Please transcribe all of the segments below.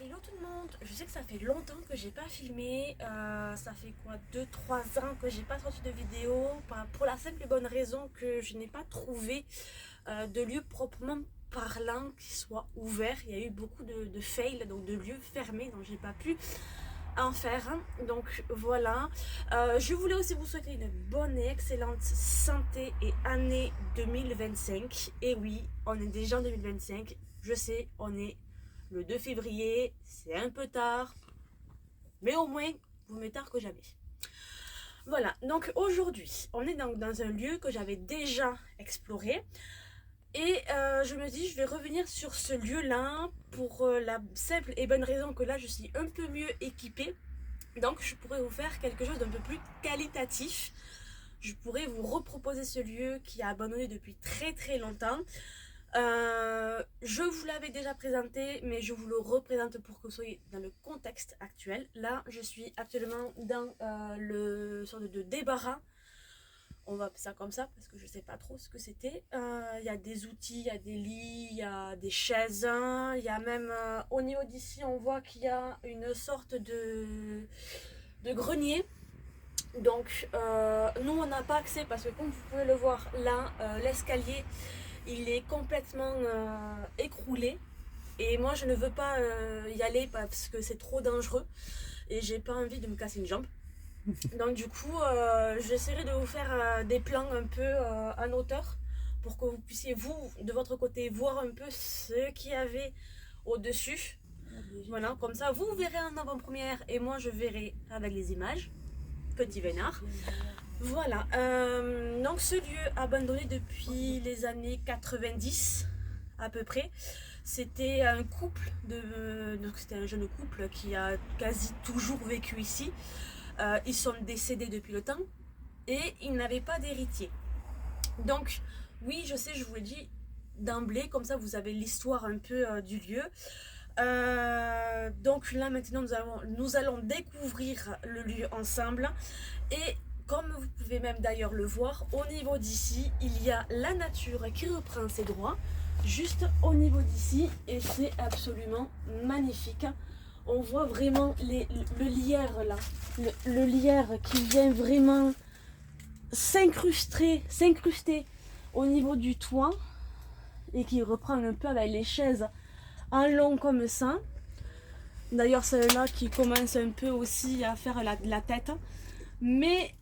Hello tout le monde, je sais que ça fait longtemps que j'ai pas filmé, ça fait quoi 2-3 ans que j'ai pas sorti de vidéo, pour la simple et bonne raison que je n'ai pas trouvé de lieu proprement parlant qui soit ouvert. Il y a eu beaucoup de fails, donc de lieux fermés, donc j'ai pas pu en faire. Donc voilà, je voulais aussi vous souhaiter une bonne et excellente santé et année 2025. Et oui, on est déjà en 2025, je sais, on est le 2 février, c'est un peu tard, mais au moins, vous mieux tard que jamais. Voilà, donc aujourd'hui, on est dans un lieu que j'avais déjà exploré. Et je me dis, je vais revenir sur ce lieu-là pour la simple et bonne raison que là, je suis un peu mieux équipée. Donc, je pourrais vous faire quelque chose d'un peu plus qualitatif. Je pourrais vous reproposer ce lieu qui est abandonné depuis très très longtemps. Je vous l'avais déjà présenté, mais je vous le représente pour que vous soyez dans le contexte actuel. Là, je suis actuellement dans le sorte de débarras. On va appeler ça comme ça parce que je ne sais pas trop ce que c'était. Il y a des outils, il y a des lits, il y a des chaises. Il y a même au niveau d'ici, on voit qu'il y a une sorte de grenier. Donc, nous, on n'a pas accès parce que comme vous pouvez le voir là, l'escalier il est complètement écroulé et moi je ne veux pas y aller parce que c'est trop dangereux et j'ai pas envie de me casser une jambe. Donc du coup j'essaierai de vous faire des plans un peu en hauteur pour que vous puissiez vous de votre côté voir un peu ce qu'il y avait au dessus. Voilà, comme ça vous verrez en avant-première et moi je verrai avec les images. Petit vénard. Voilà, donc ce lieu abandonné depuis les années 90 à peu près, c'était un couple, donc c'était un jeune couple qui a quasi toujours vécu ici. Ils sont décédés depuis le temps et ils n'avaient pas d'héritier. Donc oui, je sais, je vous l'ai dit d'emblée, comme ça vous avez l'histoire un peu du lieu. Donc là maintenant nous allons découvrir le lieu ensemble et comme vous pouvez même d'ailleurs le voir, au niveau d'ici, il y a la nature qui reprend ses droits, juste au niveau d'ici, et c'est absolument magnifique. On voit vraiment le lierre là, le lierre qui vient vraiment s'incruster au niveau du toit, et qui reprend un peu avec les chaises en long comme ça. D'ailleurs celle-là qui commence un peu aussi à faire la tête. Mais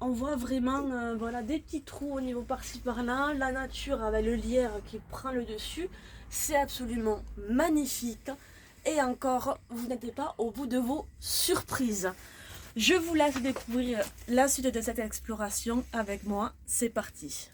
on voit vraiment voilà, des petits trous au niveau par-ci par-là, la nature avec le lierre qui prend le dessus, c'est absolument magnifique. Et encore, vous n'êtes pas au bout de vos surprises. Je vous laisse découvrir la suite de cette exploration avec moi, c'est parti.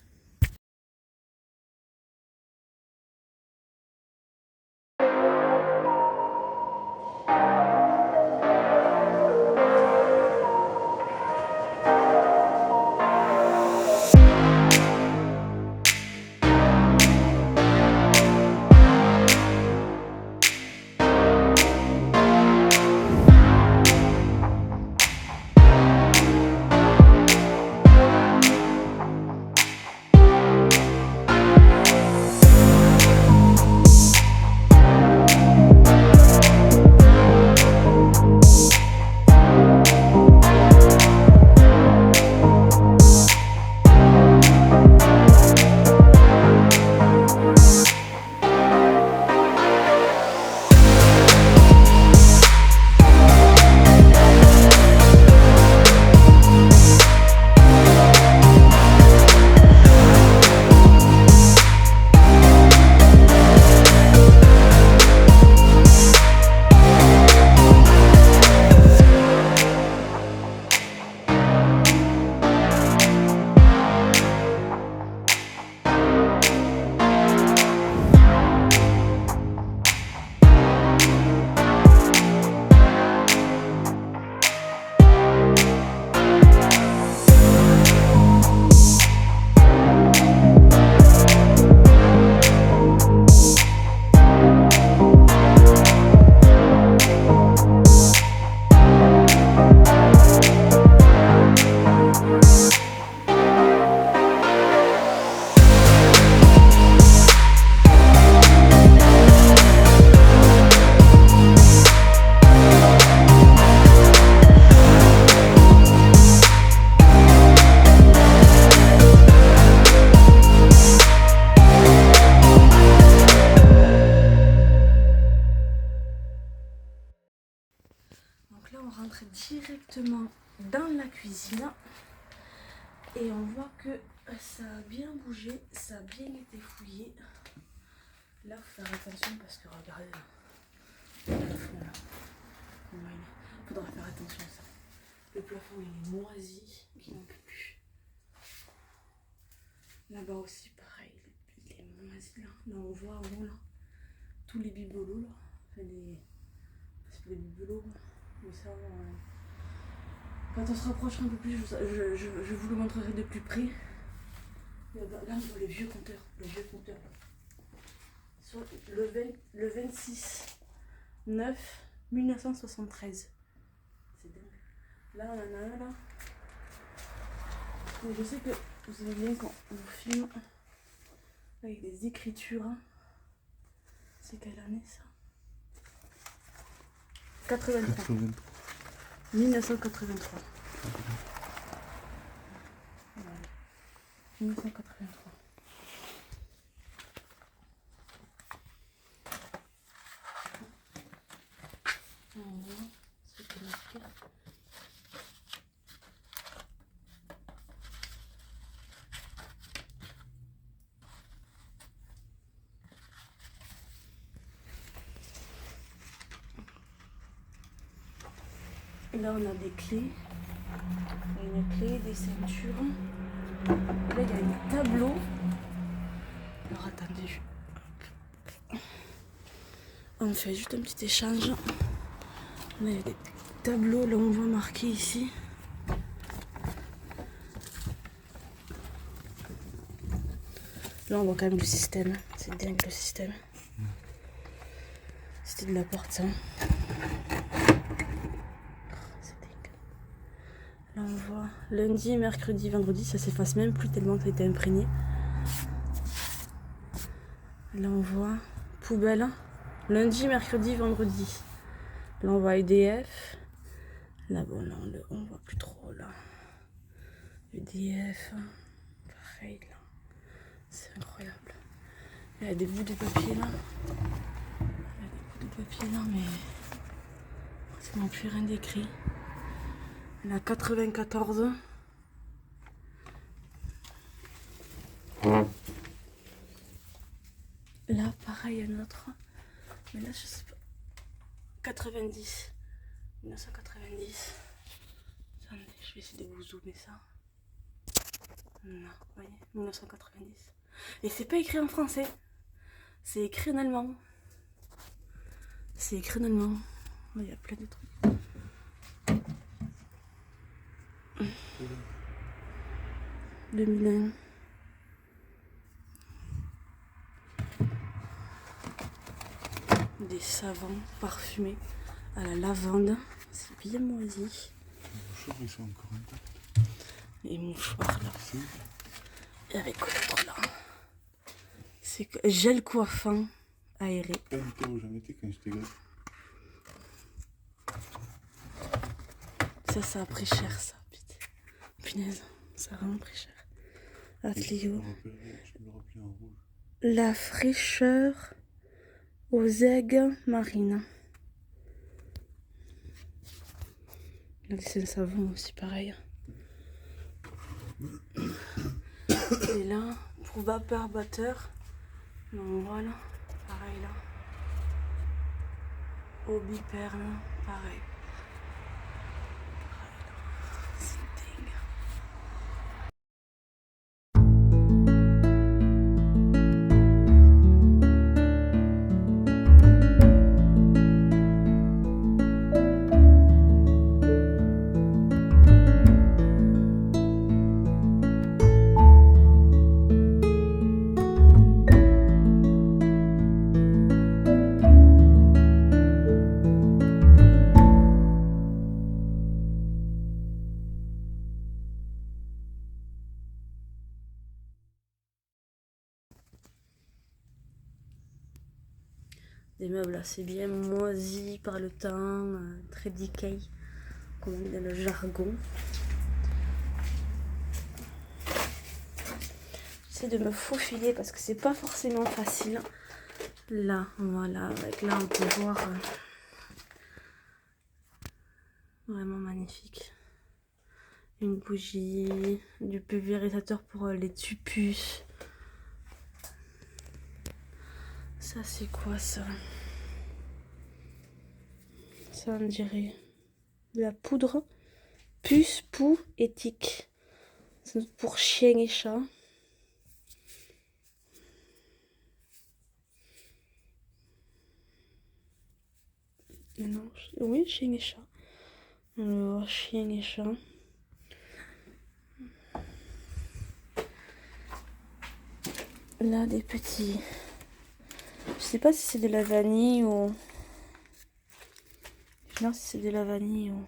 directement dans la cuisine et on voit que ça a bien bougé, ça a bien été fouillé. Là, il faut faire attention parce que regardez là, le plafond là, comment il est. Faudra faire attention à ça. Le plafond il est moisi, il n'en peut plus. Là-bas aussi pareil, il est moisi là. Là on voit en haut là, tous les bibelots là, enfin c'est pas des bibelots, mais ça quand on se rapprochera un peu plus, je vous le montrerai de plus près. Là on voit le vieux compteur là. Sur le 26 9 1973. C'est dingue. Là on en a un là. Mais je sais que vous aimez bien quand on filme avec des écritures. C'est quelle année ça? 83. 1983. Voilà. 1983. On voit ce qu'il y a marqué. Là on a des clés, une clé, des ceintures. Là il y a un tableau. Alors attendez, on fait juste un petit échange. Là il y a des tableaux, là on voit marqué ici. Là on voit quand même le système, c'est dingue le système. C'était de la porte ça. Là on voit lundi, mercredi, vendredi, ça s'efface même plus tellement que ça a été imprégné. Là on voit poubelle, lundi, mercredi, vendredi. Là on voit EDF. Là bon là on voit plus trop là. EDF, pareil là. C'est incroyable. Il y a des bouts de papier là. Il y a des bouts de papier là mais c'est non plus rien d'écrit. La 94. Là, pareil, un autre. Mais là, je sais pas. 90. 1990. Attendez, je vais essayer de vous zoomer ça. Non, vous voyez, 1990. Et c'est pas écrit en français. C'est écrit en allemand. C'est écrit en allemand. Il y a plein de trucs. 2001. Des savons parfumés à la lavande. C'est bien moisi. Les mouchoirs, ils sont encore intacts. Les mouchoirs là. Et avec l'autre là. C'est gel coiffant aéré. Pas une terre où j'en étais quand j'étais gosse. Ça a pris cher ça. Punaise, ça a vraiment pris cher. Atlio. Je me rappelais en rouge. La fraîcheur aux aigues marines. Là, c'est un savon aussi pareil. Et là, pour vapeur batteur. Donc voilà, pareil là. Au biperle, pareil. C'est dingue. Des meubles assez bien moisis par le temps, très decay, comme on dit dans le jargon. J'essaie de me faufiler parce que c'est pas forcément facile. Là, voilà, avec là on peut voir Vraiment magnifique. Une bougie, du pulvérisateur pour les tupuces. Ça c'est quoi ça? Ça on dirait de la poudre. Puce, poux, éthique. C'est pour chien et chat. Non, oui, chien et chat. Alors, chien et chat. Là, des petits. Je sais pas si c'est de la vanille ou. Je sais pas si c'est de la vanille ou.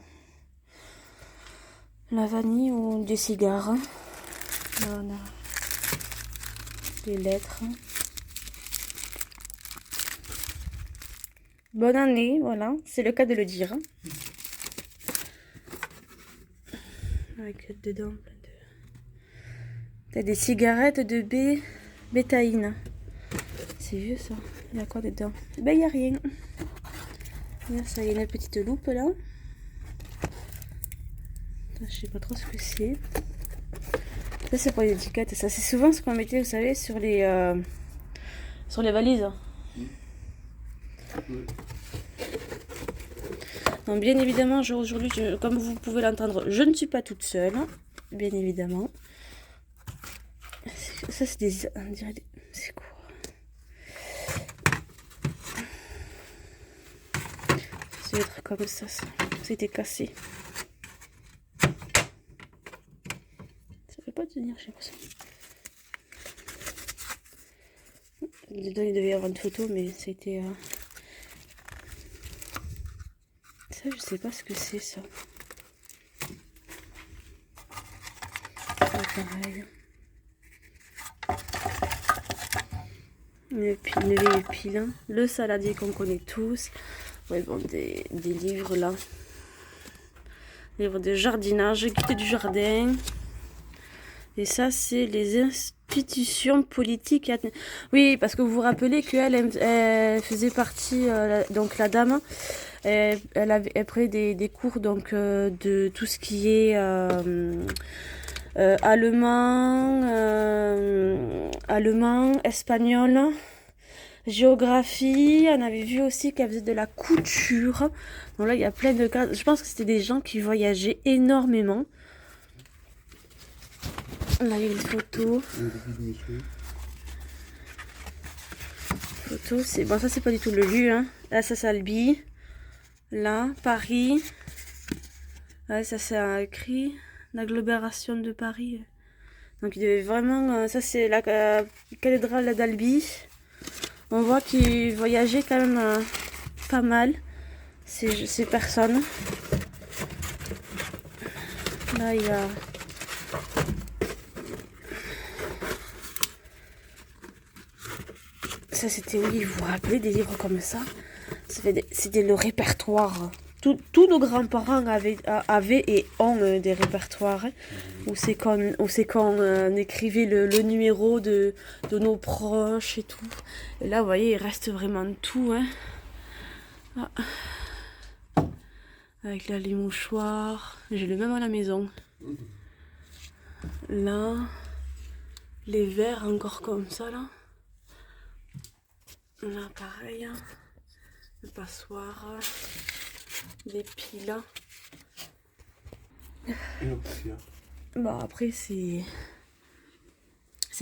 La vanille ou des cigares. Là, on a des lettres. Bonne année, voilà, c'est le cas de le dire. Avec dedans plein de. T'as des cigarettes de bétaïne. C'est vieux ça. Il y a quoi dedans? Ben il y a rien. Là, ça y est, une petite loupe là. Je sais pas trop ce que c'est. Ça c'est pour les étiquettes. Ça c'est souvent ce qu'on mettait, vous savez, sur les valises. Ouais. Donc bien évidemment, aujourd'hui, comme vous pouvez l'entendre, je ne suis pas toute seule. Bien évidemment. Ça c'est des. On dirait des. C'est quoi? Ça doit être comme ça. Ça a été cassé. Ça fait pas tenir, j'ai l'impression. Dedans, il devait y avoir une photo, mais c'était. Ça, je sais pas ce que c'est ça. Pareil. Une vieille pile. Le saladier qu'on connaît tous. Ouais, bon, des livres là. Livres de jardinage, guide du jardin. Et ça, c'est les institutions politiques. Oui, parce que vous vous rappelez qu'elle elle faisait partie, donc la dame, elle prenait des cours donc, de tout ce qui est allemand, espagnol, géographie. On avait vu aussi qu'elle faisait de la couture. Donc là, il y a plein de cas. Je pense que c'était des gens qui voyageaient énormément. Là, il y a une photo. Photo, c'est bon, ça c'est pas du tout le lieu. Hein. Là, ça c'est Albi. Là, Paris. Là, ça c'est écrit l'agglomération de Paris. Donc il devait vraiment. Ça c'est la cathédrale d'Albi. On voit qu'il voyageait quand même pas mal. Ces personnes. Là, il y a. Ça c'était, oui, vous vous rappelez des livres comme ça? C'était le répertoire. Tous nos grands-parents avaient et ont des répertoires. Hein, où c'est qu'on écrivait le numéro de nos proches et tout. Et là, vous voyez, il reste vraiment tout. Hein. Ah. Avec là, les mouchoirs. J'ai le même à la maison. Là, les verres encore comme ça, là. Là, pareil. Le passoire. Des piles. Et la poussière. Bon, après, c'est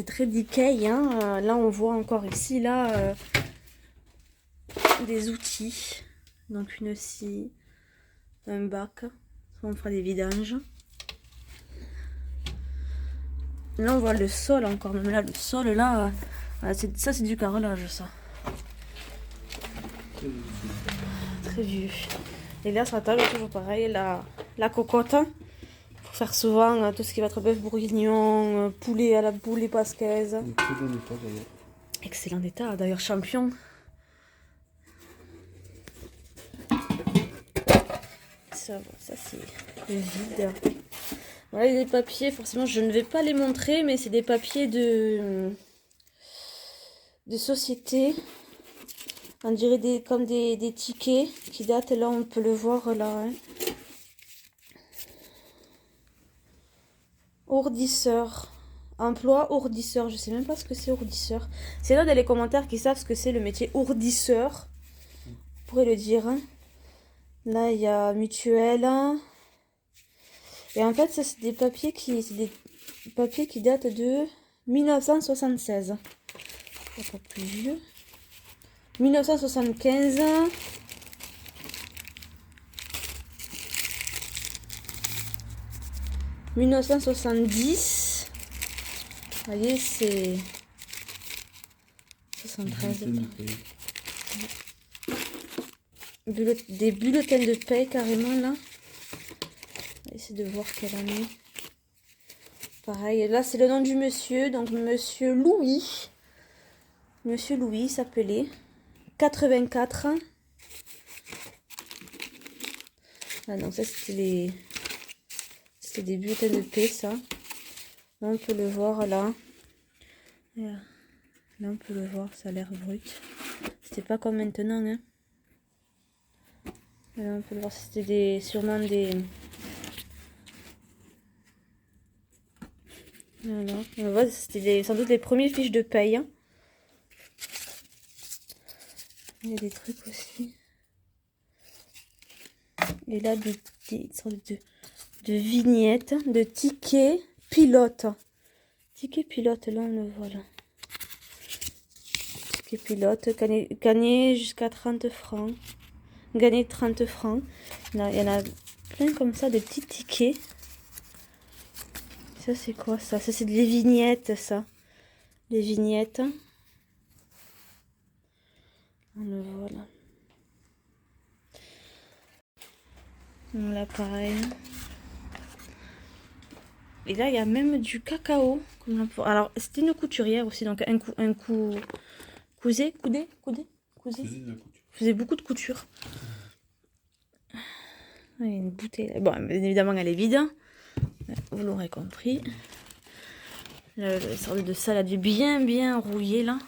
très decay. Hein. Là, on voit encore ici, là, des outils. Donc, une scie, un bac. On fera des vidanges. Là, on voit le sol encore. Même là, le sol, là, ça, c'est du carrelage, ça. Très vieux. Et là, sur la table, toujours pareil, la cocotte. Pour faire souvent tout ce qui va être bœuf bourguignon, poulet à la poulet pasquaise. Très bon état d'ailleurs. Excellent état, d'ailleurs champion. Ça c'est vide. Voilà les papiers, forcément je ne vais pas les montrer, mais c'est des papiers de société. On dirait comme des tickets qui datent, là on peut le voir là. Hein. Ourdisseur. Emploi ourdisseur. Je sais même pas ce que c'est ourdisseur. C'est là dans les commentaires qui savent ce que c'est le métier ourdisseur. Vous pourrez le dire. Hein. Là, il y a mutuelle. Et en fait, ça, c'est des papiers qui datent de 1976. Pas plus vieux. 1975. 1970. Vous voyez, c'est 73. Des bulletins de paie carrément là. On va essayer de voir quelle année. Pareil, là c'est le nom du monsieur, donc monsieur Louis. Monsieur Louis s'appelait. 84. Ah non, ça c'était des bulletins de paie, ça. Là on peut le voir là. Là on peut le voir, ça a l'air brut. C'était pas comme maintenant, hein. Là on peut le voir, c'était sûrement des... Voilà, on voit, c'était sans doute les premières fiches de paye. Hein. Il y a des trucs aussi. Et là, des sortes de vignettes, de tickets pilotes. Ticket pilote, là on le voit là. Ticket pilote, gagné jusqu'à 30 francs. Gagner 30 francs. Là, il y en a plein comme ça, des petits tickets. Ça, c'est quoi ça? Ça, c'est des vignettes, ça. Les vignettes. On le voit là. Là, pareil. Et là, il y a même du cacao. Alors, c'était une couturière aussi. Donc, cousé. Faisait beaucoup de couture. Il y a une bouteille. Bon, évidemment, elle est vide. Vous l'aurez compris. La sorte de salade bien rouillée là.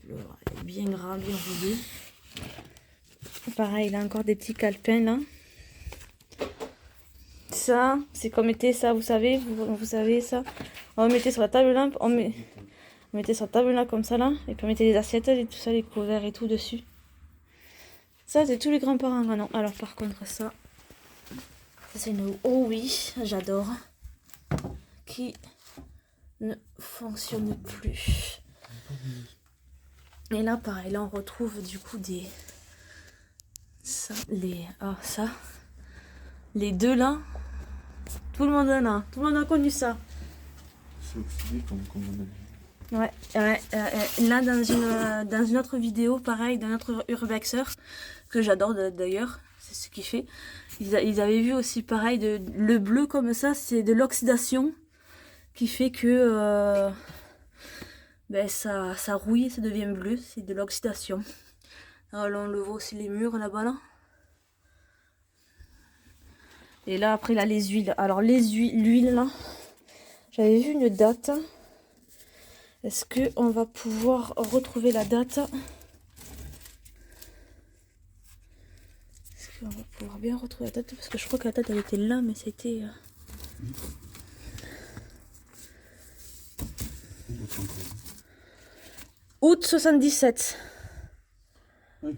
Elle est bien gras, bien rouillée. Pareil, là encore des petits calepins là. Ça, c'est comme était ça, vous savez ça. On mettait sur la table là, on mettait sur la table là comme ça là, et puis on mettait les assiettes et tout ça, les couverts et tout dessus. Ça, c'est tous les grands-parents. Ah non, alors par contre ça c'est une oh oui, j'adore, qui ne fonctionne plus. Et là pareil, là on retrouve du coup les deux là, tout le monde a connu ça. C'est oxydé comme on a dit. Ouais, là dans une autre vidéo, pareil, d'un autre urbexer, que j'adore d'ailleurs, c'est ce qu'il fait. Ils avaient vu aussi pareil, le bleu comme ça, c'est de l'oxydation qui fait que ça rouille, ça devient bleu, c'est de l'oxydation. Alors là on le voit aussi les murs là-bas là. Et là après là les huiles. Alors l'huile là, j'avais vu une date. Est-ce qu'on va pouvoir retrouver la date? Est-ce qu'on va pouvoir bien retrouver la date? Parce que je crois que la date elle était là, mais c'était... Août 77. Oui.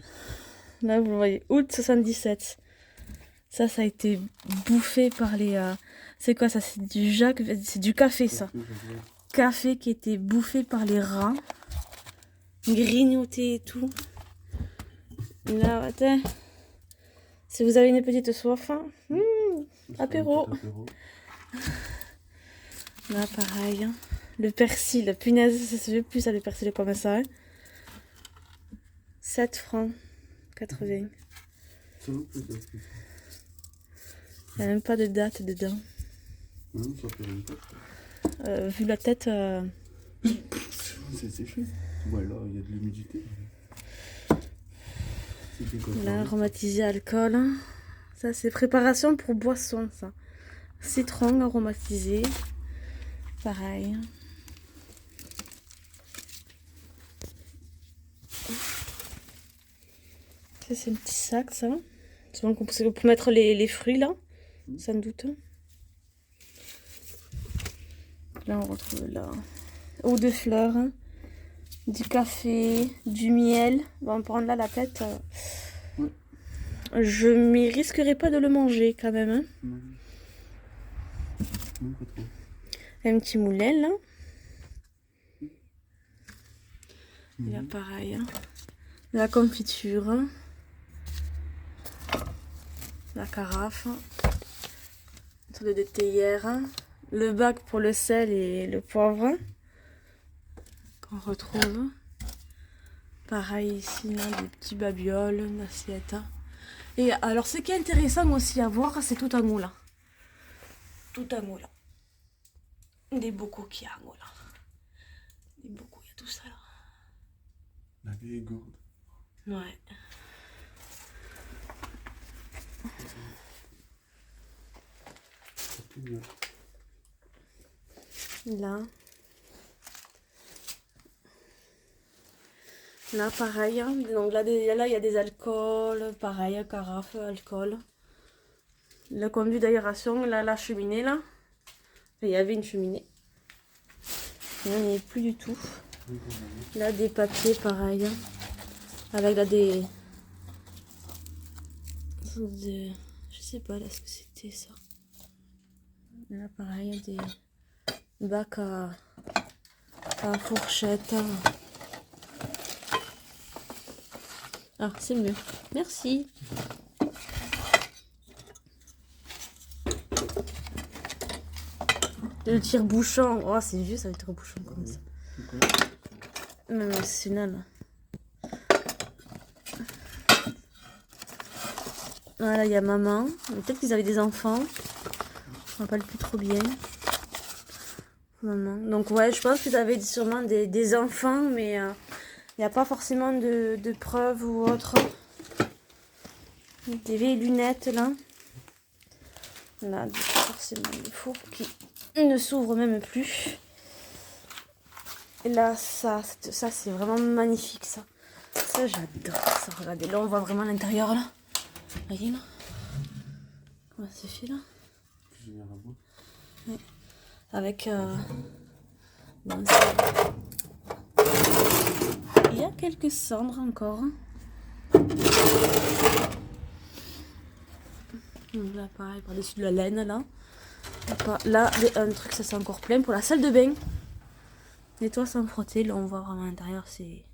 Là vous voyez, août 77. Ça a été bouffé par les... C'est quoi ça? C'est du café ça. Café qui était bouffé par les rats, grignoté et tout. Là, attends. Si vous avez une petite soif, hein, apéro. Là, pareil. Hein. Le persil, punaise, ça se fait plus ça, le persil comme ça. Hein. 7 francs 80. Il n'y a même pas de date dedans. Non, ça fait rien. Vu la tête... C'est séché. Voilà, il y a de l'humidité. Là, aromatisé alcool. Ça, c'est préparation pour boisson, ça. Citron aromatisé. Pareil. Ça, c'est un petit sac, ça. C'est bon pour mettre les fruits, là. Sans doute. Là, on retrouve là. Eau de fleurs, hein. Du café, du miel. On va me prendre là la tête. Ouais. Je m'y risquerai pas de le manger quand même. Hein. Non. Non, pas trop. Un petit moulin là. Mhm. Et là pareil. Hein. La confiture. Hein. La carafe. Un truc de théière. Hein. Le bac pour le sel et le poivre. Qu'on retrouve. Pareil ici, là, des petits babioles, une assiette. Hein. Et alors, ce qui est intéressant aussi à voir, c'est tout en moulin. Tout en moulin. Des bocaux qu'il y a en moulin. Des bocaux, il y a tout ça là. La vieille gourde. Ouais. Ça pue bien. Là. Là, pareil. Hein. Donc là, il y a des alcools. Pareil, carafe, alcool. Le conduit d'aération, là, la cheminée, là. Il y avait une cheminée. Là, il n'y est plus du tout. Là, des papiers, pareil. Hein. Avec là, des... Je sais pas, là, ce que c'était, ça. Là, pareil, des bacs à fourchette. Ah, c'est mieux. Merci. Le tire-bouchon. Oh, c'est vieux, ça, le tire-bouchon comme ça. Non, c'est nul. Voilà, il y a maman. Peut-être qu'ils avaient des enfants. Je me rappelle plus trop bien. Maman. Donc, ouais, je pense qu'ils avaient sûrement des enfants, mais il n'y a pas forcément de preuves ou autre. Des vieilles lunettes, là. Là, forcément, des fours qui ne s'ouvrent même plus. Et là, ça c'est vraiment magnifique, ça. Ça, j'adore ça. Regardez, là, on voit vraiment l'intérieur, là. Voyez, là. Comment c'est fait, là. Cuisinière à bois. Ouais. Avec... bon, il y a quelques cendres encore. Donc là, pareil, par-dessus de la laine, là. Là, un truc, ça c'est encore plein pour la salle de bain. Nettoie sans frotter. Là, on voit vraiment à l'intérieur, c'est...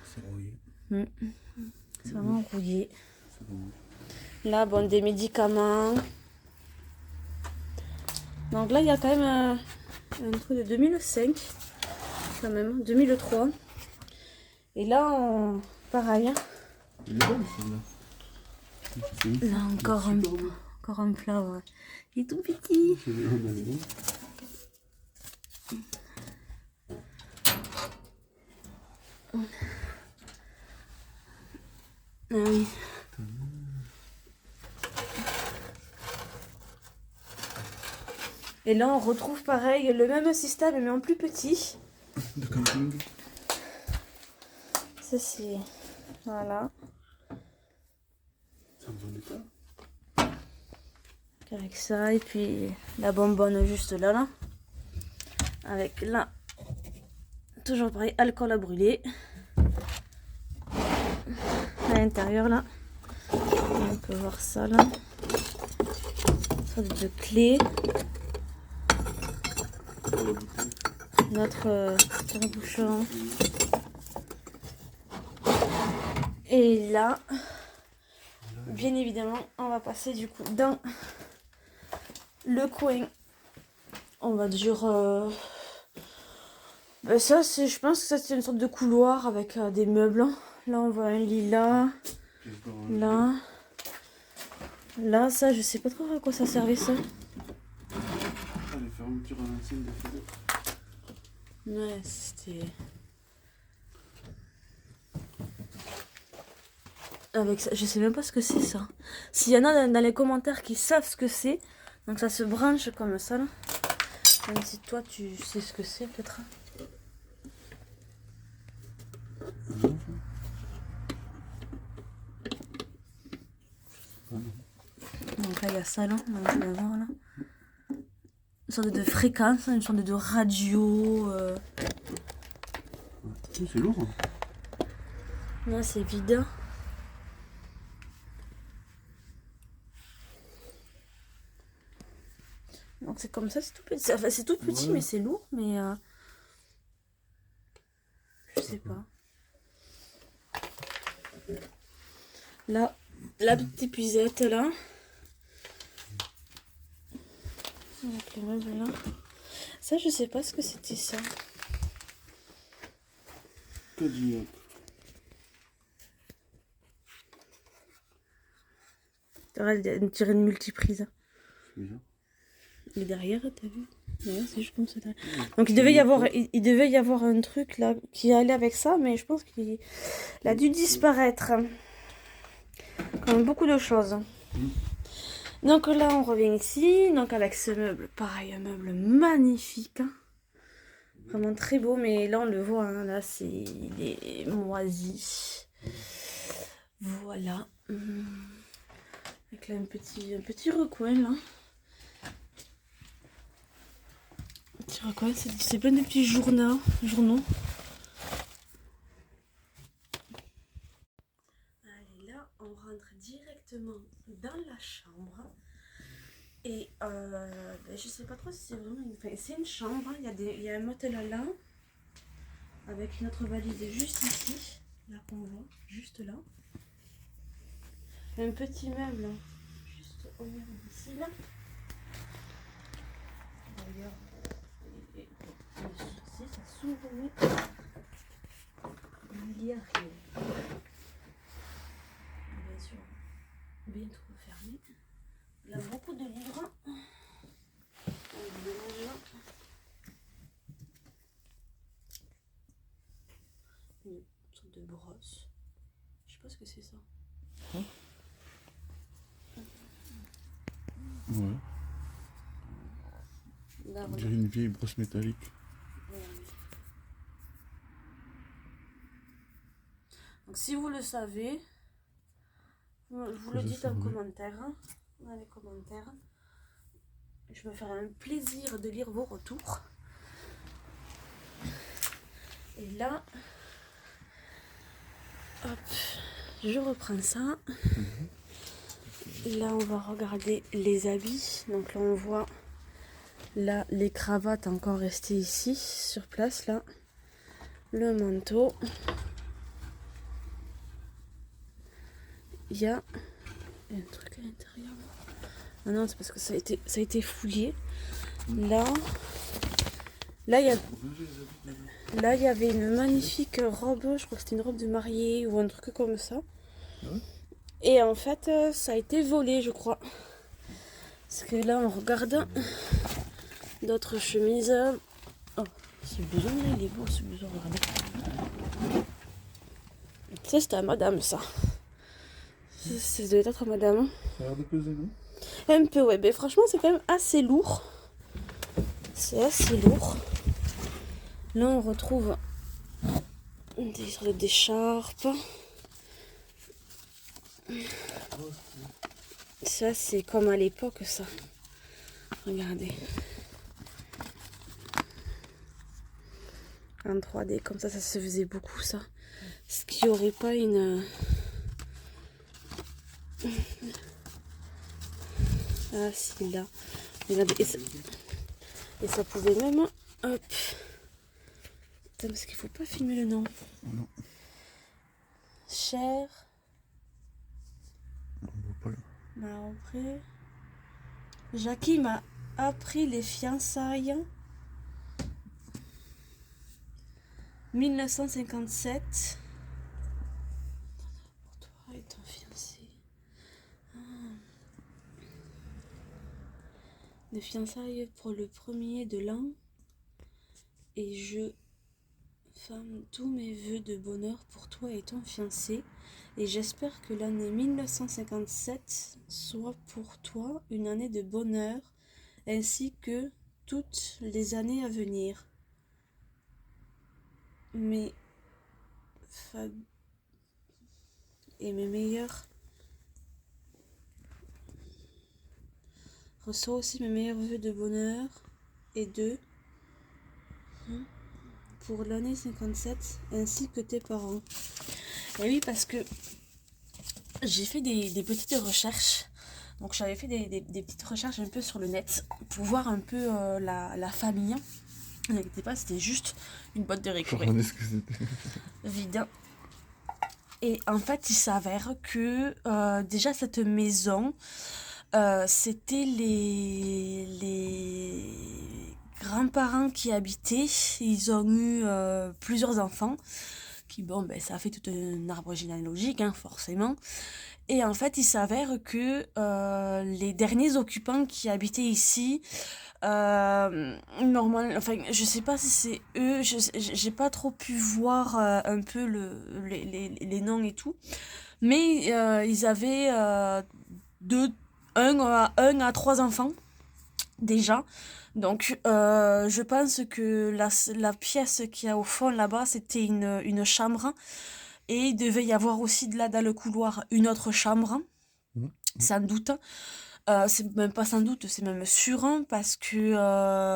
C'est rouillé. C'est vraiment rouillé. C'est bon. Là, bon, des médicaments. Donc là, il y a quand même un truc de 2005. Quand même, 2003. Et là, pareil. Elle est bonne, celle-là. Là, encore un plat, ouais. Il est tout petit. Ah oui. Et là, on retrouve pareil, le même système, mais en plus petit. De camping. Ça, c'est... Voilà. Ça me venait pas. Avec ça, et puis la bonbonne juste là, là. Avec là, toujours pareil, alcool à brûler. À l'intérieur, là. On peut voir ça, là. Sorte de clé. Notre tire-bouchon. Et là, bien évidemment, on va passer du coup dans le coin. On va dire... ben ça, c'est, je pense que ça c'est une sorte de couloir avec des meubles. Là, on voit un lit là. Là. Là, ça, je sais pas trop à quoi ça servait ça. Ah, les fermetures à l'ancienne des fenêtres. Ouais, c'était... Avec ça, je sais même pas ce que c'est ça. S'il y en a dans les commentaires qui savent ce que c'est, donc ça se branche comme ça là. Même si toi tu sais ce que c'est peut-être. Donc là il y a ça là, donc je vais voir là. sorte de fréquence, une sorte de radio. C'est lourd. Hein. Non, c'est vide. Donc c'est comme ça, c'est tout petit. Enfin, c'est tout petit, mais c'est lourd. Mais je sais pas. Là, la petite épuisette là. Avec le meuble là. Ça, je sais pas ce que c'était ça. Cadillac. On dirait une multiprise. C'est bizarre. Et derrière, t'as vu? Ouais, c'est juste comme ça. Donc il devait y avoir un truc là qui allait avec ça, mais je pense qu'il a dû disparaître. Comme beaucoup de choses. Donc là, on revient ici. Donc avec ce meuble, pareil, un meuble magnifique. Hein. Vraiment très beau, mais là on le voit, hein, là c'est il est moisi. Voilà. Avec là un petit recoin là. Petit recoin, c'est plein de petits journaux. Allez, là on rentre directement dans la chambre. Et je sais pas trop si c'est vraiment c'est une chambre, hein. Il y a un matelas là, avec une autre valise juste ici, là qu'on voit, juste là. Un petit meuble, juste au niveau d'ici là. D'ailleurs, si ça s'ouvre, mais il y a rien. Bien sûr, bien trop fermé. Il y a beaucoup de livres. Une sorte de brosse. Je sais pas ce que c'est ça. Ouais. Là, on dirait une vieille brosse métallique. Ouais. Donc si vous le savez, vous le dites en commentaire. Dans les commentaires. Je me ferai un plaisir de lire vos retours. Et là, hop, je reprends ça. Là, on va regarder les habits. Donc là, on voit là les cravates encore restées ici, sur place, là. Le manteau. Il y a un truc à l'intérieur. Ah non, c'est parce que ça a été fouillé. Là, il y a... Là, il y avait une magnifique robe, je crois que c'était une robe de mariée ou un truc comme ça. Ouais. Et en fait, ça a été volé, je crois. Parce que là, on regarde d'autres chemises. Oh, ce blouson, il est beau, ce blouson, regardez. Ça, c'était à madame, ça. Ça devait être à madame. Ça a l'air de peser, non? Un peu, ouais. Mais franchement, c'est quand même assez lourd. C'est assez lourd. Là, on retrouve des sortes d'écharpes. Ça, c'est comme à l'époque, ça. Regardez. En 3D, comme ça se faisait beaucoup, ça. Est-ce qu'il n'y aurait pas une... Ah, si, là. Regardez. Et ça pouvait même... Hop. Attends, parce qu'il faut pas filmer le nom. Non. Cher. On voit pas là. M'a appris. Jackie m'a appris les fiançailles. 1957. Pour toi et ton fiancé. Les fiançailles pour le premier de l'an. Et je forme tous mes vœux de bonheur pour toi et ton fiancé. Et j'espère que l'année 1957 soit pour toi une année de bonheur, ainsi que toutes les années à venir. Et mes meilleurs... Reçois aussi mes meilleurs vœux de bonheur. et 2 pour l'année 57, ainsi que tes parents. Et oui, parce que j'ai fait des petites recherches. Donc j'avais fait des petites recherches un peu sur le net pour voir un peu la famille. Ne vous inquiétez pas, c'était juste une boîte de récoré. Comment est-ce que c'était? Vide. Et en fait, il s'avère que déjà cette maison, c'était les grands-parents qui habitaient. Ils ont eu plusieurs enfants. Qui, bon, ben, ça a fait tout un arbre généalogique, hein, forcément. Et en fait, il s'avère que les derniers occupants qui habitaient ici, enfin, je sais pas si c'est eux, j'ai pas trop pu voir un peu les noms et tout, mais ils avaient un à trois enfants déjà. Donc, je pense que la pièce qu'il y a au fond là-bas, c'était une chambre. Et il devait y avoir aussi là dans le couloir une autre chambre, sans doute. C'est même pas sans doute, c'est même sûr, hein, parce que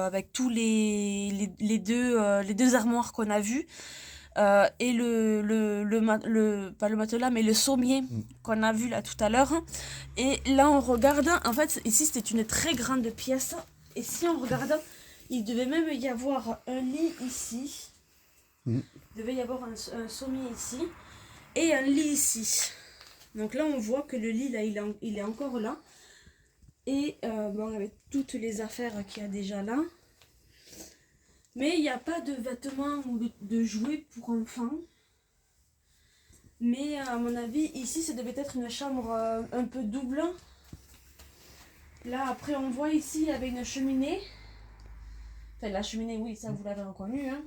avec tous les deux armoires qu'on a vues, et pas le matelas, mais le sommier qu'on a vu là tout à l'heure. Et là, on regarde, en fait, ici, c'était une très grande pièce. Et si on regarde, il devait même y avoir un lit ici. Il devait y avoir un sommier ici. Et un lit ici. Donc là, on voit que le lit, là, il est encore là. Et bon, avec toutes les affaires qu'il y a déjà là. Mais il n'y a pas de vêtements ou de jouets pour enfants. Mais à mon avis, ici, ça devait être une chambre un peu double. Là, après, on voit ici, il y avait une cheminée. Enfin, la cheminée, oui, ça, vous l'avez reconnu. Hein.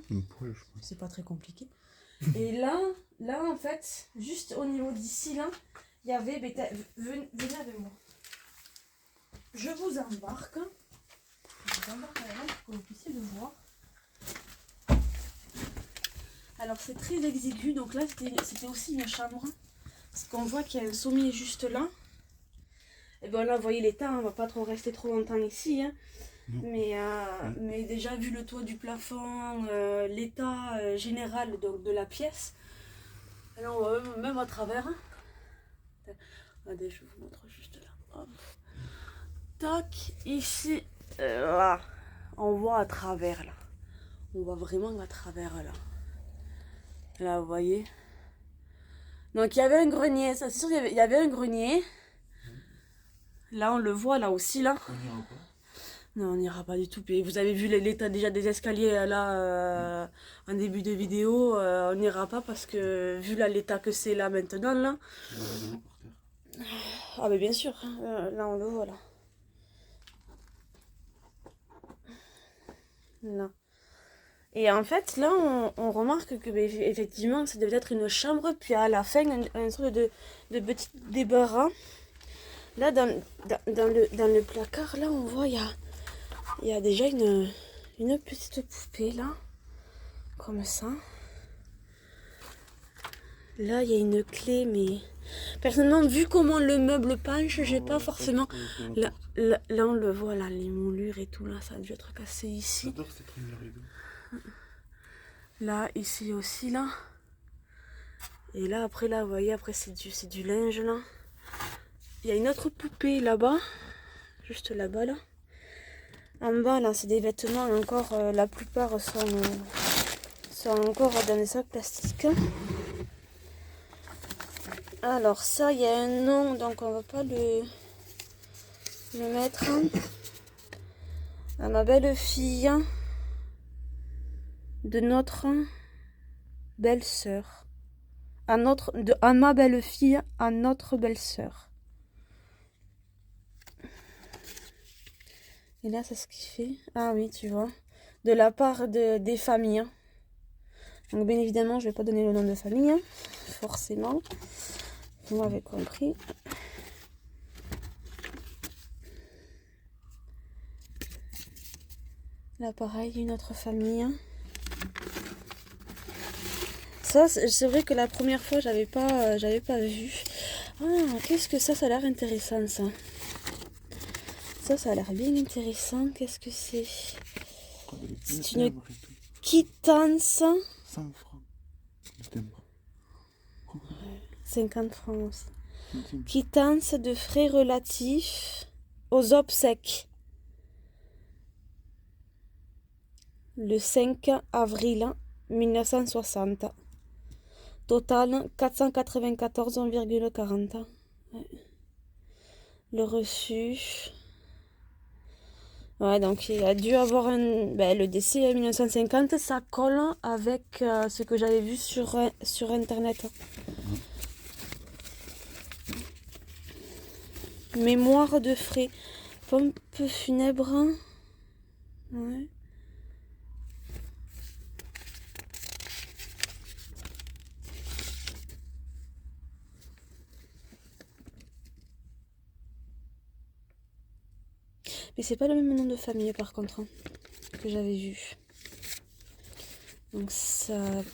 C'est pas très compliqué. Et là, en fait, juste au niveau d'ici, là, il y avait... Venez avec moi. Je vous embarque. Je vous embarque à l'avant pour que vous puissiez le voir. Alors, c'est très exigu. Donc là, c'était aussi une chambre. Parce qu'on voit qu'il y a un sommier juste là. Et bien là, vous voyez l'état, on va pas trop rester trop longtemps ici. Hein. Mais déjà, vu le toit du plafond, l'état général de la pièce, alors on va même à travers. Regardez, je vous montre juste là. Hop. Tac, ici, là, on voit à travers là. On voit vraiment à travers là. Là, vous voyez. Donc il y avait un grenier, ça c'est sûr, il y avait un grenier. Là, on le voit là aussi là. On ira pas. Non, on n'ira pas du tout. Et vous avez vu l'état déjà des escaliers là en début de vidéo. On n'ira pas parce que vu là l'état que c'est là maintenant là. Ah mais bien sûr, là on le voit là. Là. Et en fait là on remarque que effectivement ça devait être une chambre, puis à la fin une sorte de petit débarras. Là dans le placard là on voit il y a déjà une petite poupée là, comme ça. Là il y a une clé, mais personnellement vu comment le meuble penche, j'ai pas forcément. Là on le voit là, les moulures et tout là, ça a dû être cassé ici. J'adore cette lumière rideau. Là ici aussi là. Et là après là vous voyez, après c'est du linge là. Il y a une autre poupée là-bas, juste là-bas là. En bas là c'est des vêtements encore, la plupart sont encore dans des sacs plastiques. Alors ça il y a un nom, donc on va pas le mettre. À ma belle fille de notre belle-sœur. À ma belle fille à notre belle-sœur. Et là, c'est ce qu'il fait. Ah oui, tu vois. De la part des familles. Hein. Donc, bien évidemment, je ne vais pas donner le nom de famille. Hein, forcément. Vous m'avez compris. Là, pareil, une autre famille. Hein. Ça, c'est vrai que la première fois, j'avais pas vu. Ah, qu'est-ce que ça a l'air intéressant, ça. Ça a l'air bien intéressant. Qu'est-ce que c'est? avec C'est le une timbre et tout. quittance. 100 francs. Le timbre. 50 francs aussi. Centimes. Quittance de frais relatifs aux obsèques. Le 5 avril 1960. Total 494,40. Ouais. Le reçu. Ouais, donc il a dû avoir le décès en 1950, ça colle avec ce que j'avais vu sur internet. Mémoire de frais. Pompe funèbre. Ouais. Mais c'est pas le même nom de famille par contre que j'avais vu. Donc ça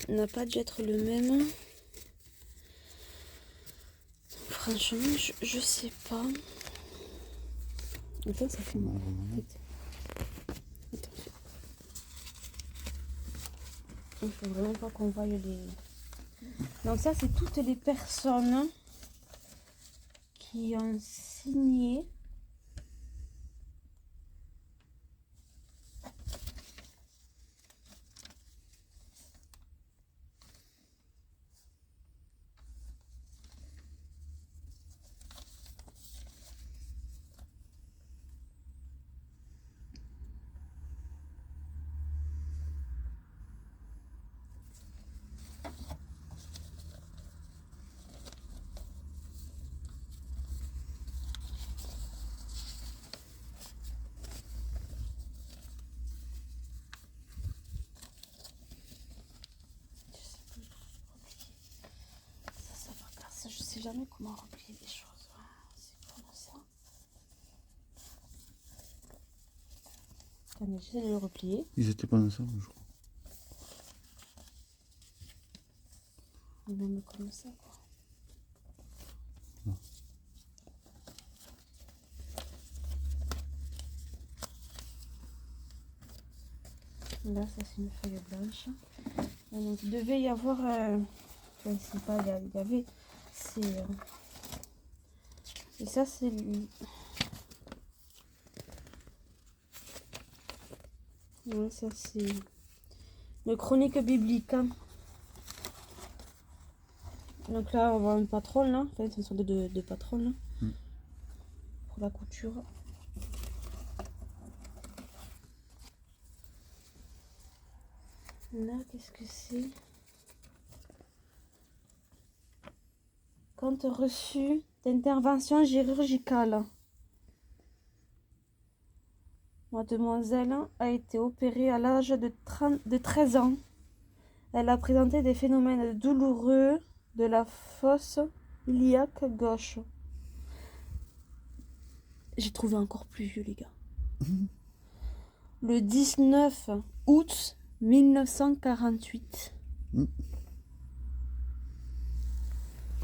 n'a pas dû être le même. Franchement, je sais pas. Attends, ça fait mal. Il faut vraiment pas qu'on voie les... Donc ça, c'est toutes les personnes qui ont signé. Je sais jamais comment replier les choses. C'est pour ça. Attendez, j'essaie de le replier. Ils étaient pas ensemble, je crois. Même comme ça, quoi. Là, ça c'est une feuille blanche. Et donc, il devait y avoir... je ne sais pas, il y avait... Et ça, c'est... Ouais, ça, c'est... Le chronique biblique. Donc là, on voit un patron, là. Enfin, c'est une sorte de patron, là. Pour la couture. Là, qu'est-ce que c'est? Compte reçu d'intervention chirurgicale. Mademoiselle a été opérée à l'âge de 13 ans. Elle a présenté des phénomènes douloureux de la fosse iliaque gauche. J'ai trouvé encore plus vieux, les gars. Le 19 août 1948.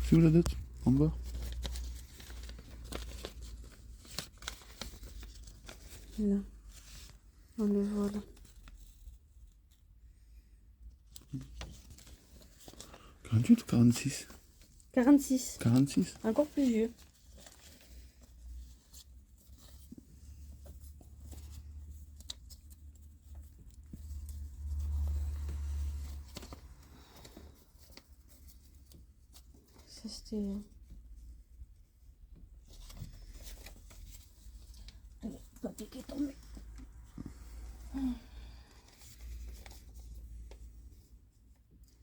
C'est où la date? En bas? Là. On le voit là. 48 ou 46? 46. 46? Encore plus vieux. Ça c'était... Allez, le papier qui est tombé.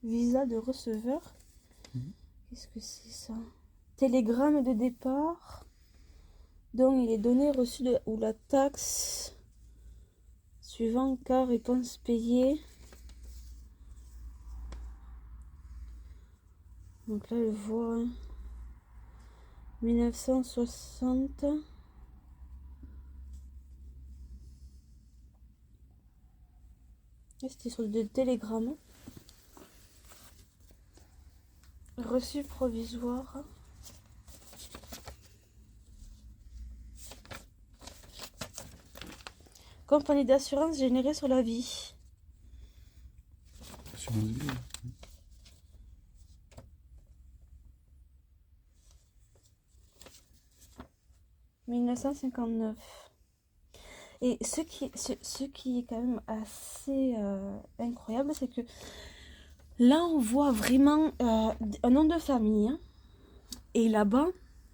Visa de receveur. Qu'est-ce que c'est ça? Télégramme de départ. Donc il est donné reçu ou la taxe suivant cas réponse payée. Donc là je vois 1960. C'était sur des télégrammes. Reçu provisoire. Compagnie d'assurance générée sur la vie. Assurance vie. 1959. Et ce qui est quand même assez incroyable, c'est que là, on voit vraiment un nom de famille. Hein, et là-bas,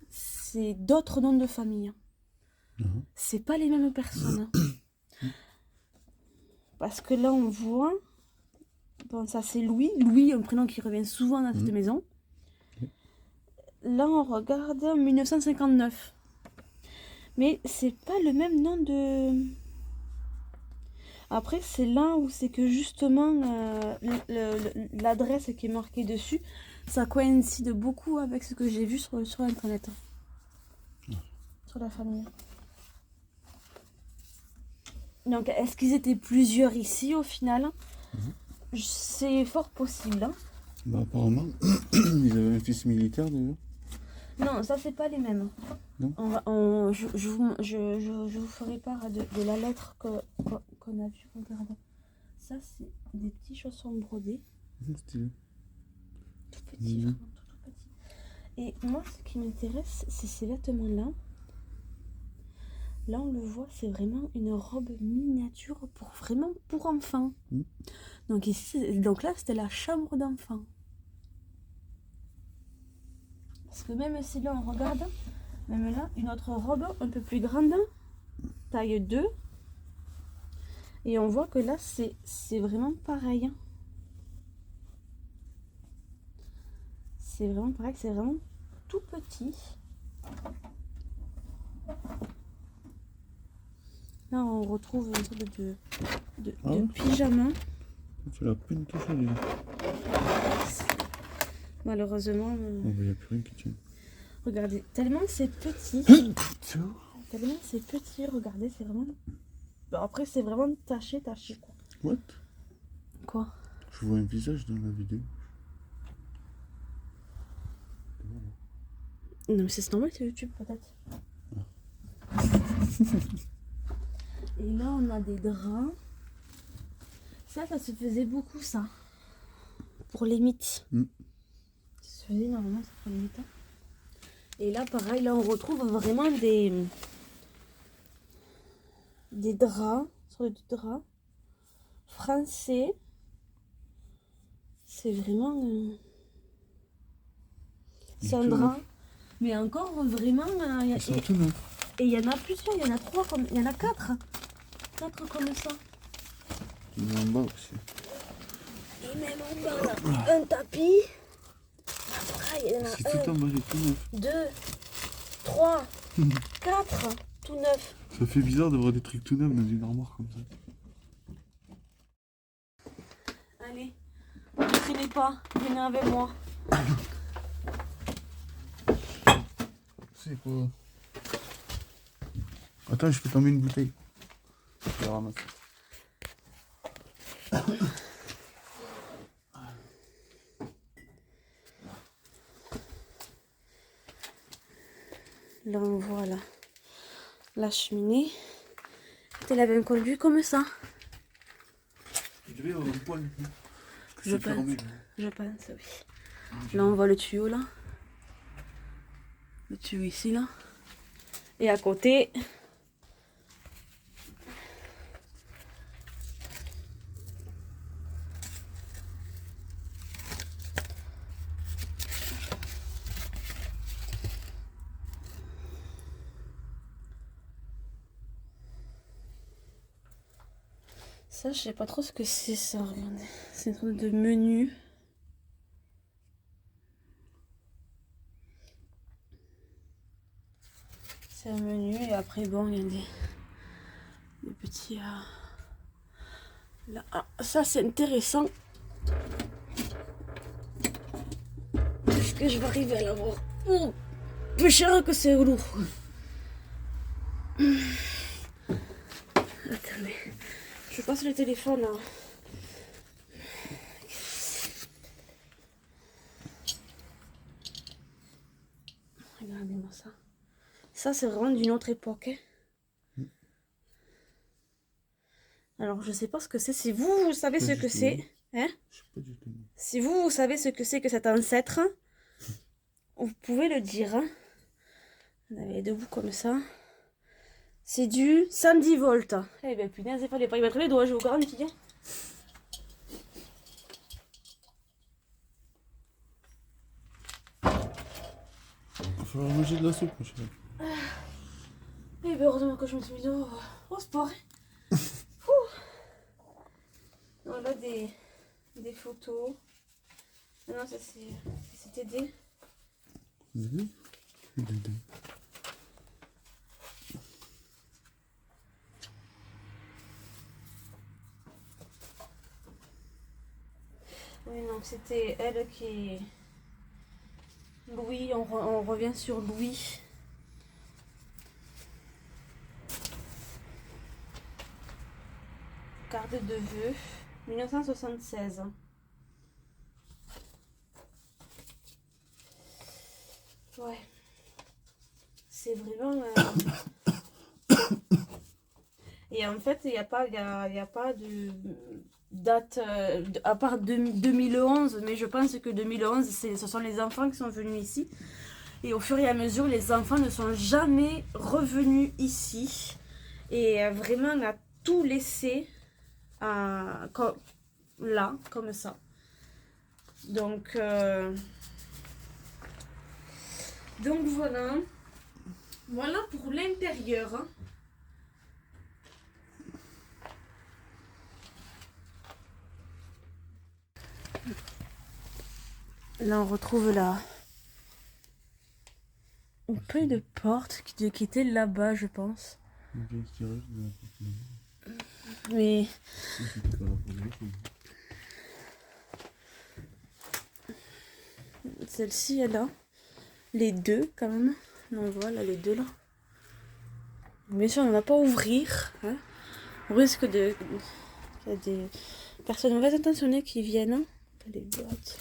c'est d'autres noms de famille. Mhm. C'est pas les mêmes personnes. Parce que là, on voit... Bon, ça, c'est Louis. Louis, un prénom qui revient souvent dans cette maison. Là, on regarde 1959. Mais c'est pas le même nom de... Après, c'est là où c'est que justement l'adresse qui est marquée dessus, ça coïncide beaucoup avec ce que j'ai vu sur Internet. Sur la famille. Donc, est-ce qu'ils étaient plusieurs ici au final? C'est fort possible. Hein. Bah, apparemment, ils avaient un fils militaire déjà. Non, ça, c'est pas les mêmes. Non. Je vous ferai part de la lettre qu'on a vue. Regarde. Ça, c'est des petits chaussons brodés. Stylé. Tout petits, vraiment, tout petits. Et moi, ce qui m'intéresse, c'est ces vêtements-là. Là, on le voit, c'est vraiment une robe miniature pour enfants. Donc là, c'était la chambre d'enfant. Parce que même si là, on regarde, même là, une autre robe un peu plus grande, taille 2. Et on voit que là, c'est vraiment pareil. C'est vraiment pareil, c'est vraiment tout petit. Là, on retrouve une sorte de pyjama. Tu l'as peine touché, lui. Malheureusement. Il n'y a plus rien qui tient. Regardez, tellement c'est petit. Tellement c'est petit, regardez, c'est vraiment. Bon, après, c'est vraiment taché, quoi. What? Quoi? Je vois un visage dans la vidéo. Non, mais c'est normal, c'est YouTube, peut-être. Et là, on a des draps. Ça se faisait beaucoup, ça. Pour les mythes. Ça se faisait normalement, ça pour les mythes. Et là, pareil, là, on retrouve vraiment des draps, sur des draps français. C'est vraiment... c'est un drap. Mais encore, vraiment... Ils sont tout neufs. Et il y en a plusieurs, il y en a 3, il y en a 4. 4 comme ça. Il y en a en bas aussi. Et même en bas, là, un tapis. Après, il y en a C'est tout en bas, c'est tout neuf. 2, 3, 4, tout neuf. Ça fait bizarre de voir des trucs tout neufs dans une armoire comme ça. Allez, ne traînez pas, venez avec moi. C'est quoi? Attends, je peux t'emmener une bouteille. Je vais la ramasser. Là, on voit la cheminée. Elle avait un conduit comme ça. Tu devais avoir un poil. Je pense, oui. Là, on voit le tuyau, là. Le tuyau ici, là. Et à côté... Ça, je sais pas trop ce que c'est, ça. Regardez. C'est une sorte de menu. C'est un menu et après, bon, il y a des petits... Là. Ah, ça, c'est intéressant. Est-ce que je vais arriver à l'avoir? Oh, plus cher que c'est lourd. Attendez. Je passe le téléphone, là. Regardez-moi ça. Ça, c'est vraiment d'une autre époque. Hein. Alors, je sais pas ce que c'est. Si vous, vous savez Pas ce du que tout. c'est, hein? Je sais pas du tout. Si vous, vous savez ce que c'est que cet ancêtre, vous pouvez le dire. Hein. Vous avez debout comme ça. C'est du 110 volts. Eh ben punaise, il fallait pas y mettre les doigts, je vous garantis. Hein. Il va falloir manger de la soupe, mon chéri. Eh ben heureusement que je me suis mis au sport. Voilà des photos. Ah non, ça c'était des... Dédé. Dédé. Oui, donc c'était elle qui... Louis, on revient sur Louis. Carte de vœux, 1976. Ouais. C'est vraiment... Et en fait, il n'y a pas de date, à part 2011, mais je pense que 2011, ce sont les enfants qui sont venus ici. Et au fur et à mesure, les enfants ne sont jamais revenus ici. Et vraiment, on a tout laissé là, comme ça. Donc voilà. Voilà pour l'intérieur. Hein. Là, on retrouve une petite de porte qui était là-bas, je pense. Mais celle-ci, elle a les deux quand même. Donc voilà, les deux là. Bien sûr, on ne va pas ouvrir. Hein. On risque de... Il y a des personnes mauvaises intentionnées qui viennent. Hein. Les boîtes.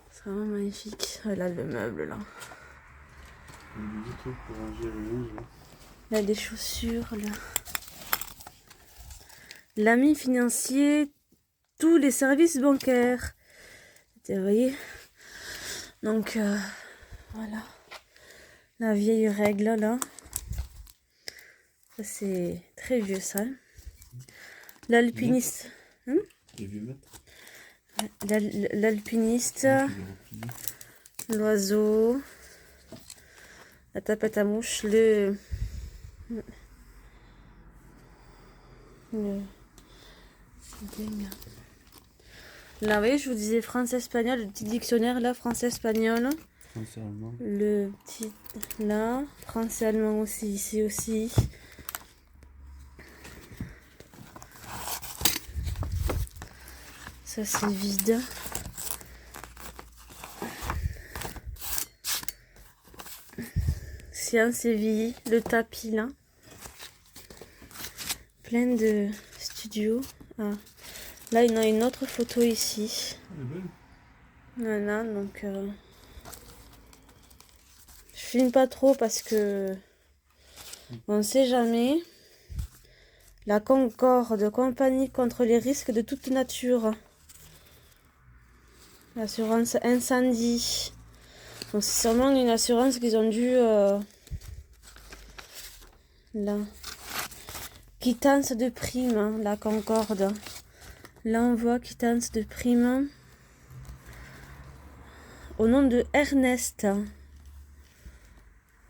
C'est vraiment magnifique. Voilà le meuble là. Il y a des chaussures là. L'ami financier, tous les services bancaires. Vous voyez. Donc voilà. La vieille règle là. Ça c'est très vieux ça. L'alpiniste. Les vieux maîtres. L'alpiniste. L'oiseau. La tapette à mouche. C'est dingue. Là, vous voyez, je vous disais français-espagnol, le petit dictionnaire là, français-espagnol. Français-allemand. Le petit là, français-allemand aussi, ici aussi. Ça c'est vide. Science et vie, le tapis là. Plein de studios. Ah. Là, il y en a une autre photo ici. Voilà, donc je filme pas trop parce que on ne sait jamais. La Concorde, compagnie contre les risques de toute nature. L'assurance incendie. Donc c'est sûrement une assurance qu'ils ont dû là. Quittance de prime, hein, la Concorde. Là on voit quittance de prime au nom de Ernest.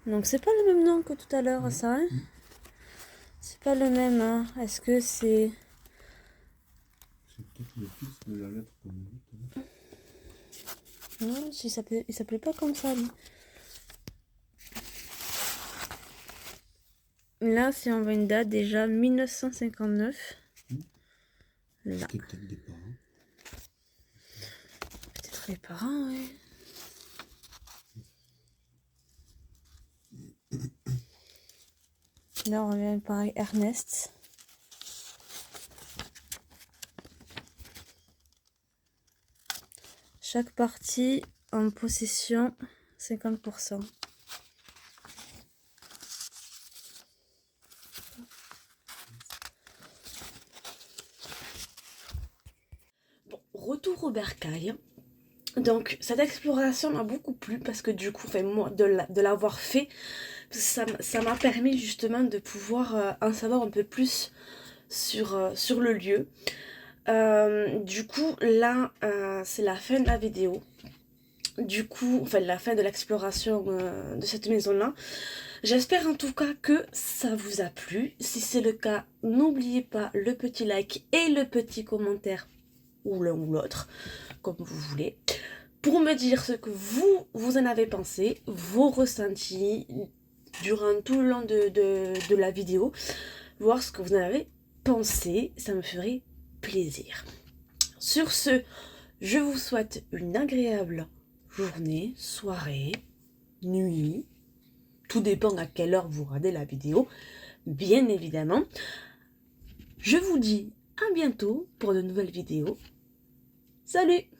Donc c'est pas le même nom que tout à l'heure, ça. Hein, c'est pas le même. Hein. Est-ce que c'est... C'est peut-être le fils de la lettre qu'on a dit. Non, il s'appelait pas comme ça. Lui. Là, si on voit une date, déjà 1959. Là. C'était peut-être des parents. Peut-être les parents, oui. Là, on revient pareil, Ernest. Chaque partie en possession 50%. retour au bercail. Donc cette exploration m'a beaucoup plu parce que du coup, moi, de l'avoir fait, ça m'a permis justement de pouvoir en savoir un peu plus sur le lieu. Du coup là c'est la fin de la vidéo. Du coup, enfin la fin de l'exploration de cette maison là. J'espère en tout cas que ça vous a plu. Si c'est le cas, n'oubliez pas le petit like et le petit commentaire, ou l'un ou l'autre, comme vous voulez, pour me dire ce que vous en avez pensé, vos ressentis durant tout le long de la vidéo, voir ce que vous en avez pensé, ça me ferait plaisir. Sur ce, je vous souhaite une agréable journée, soirée, nuit, tout dépend à quelle heure vous regardez la vidéo, bien évidemment. Je vous dis à bientôt pour de nouvelles vidéos. Salut!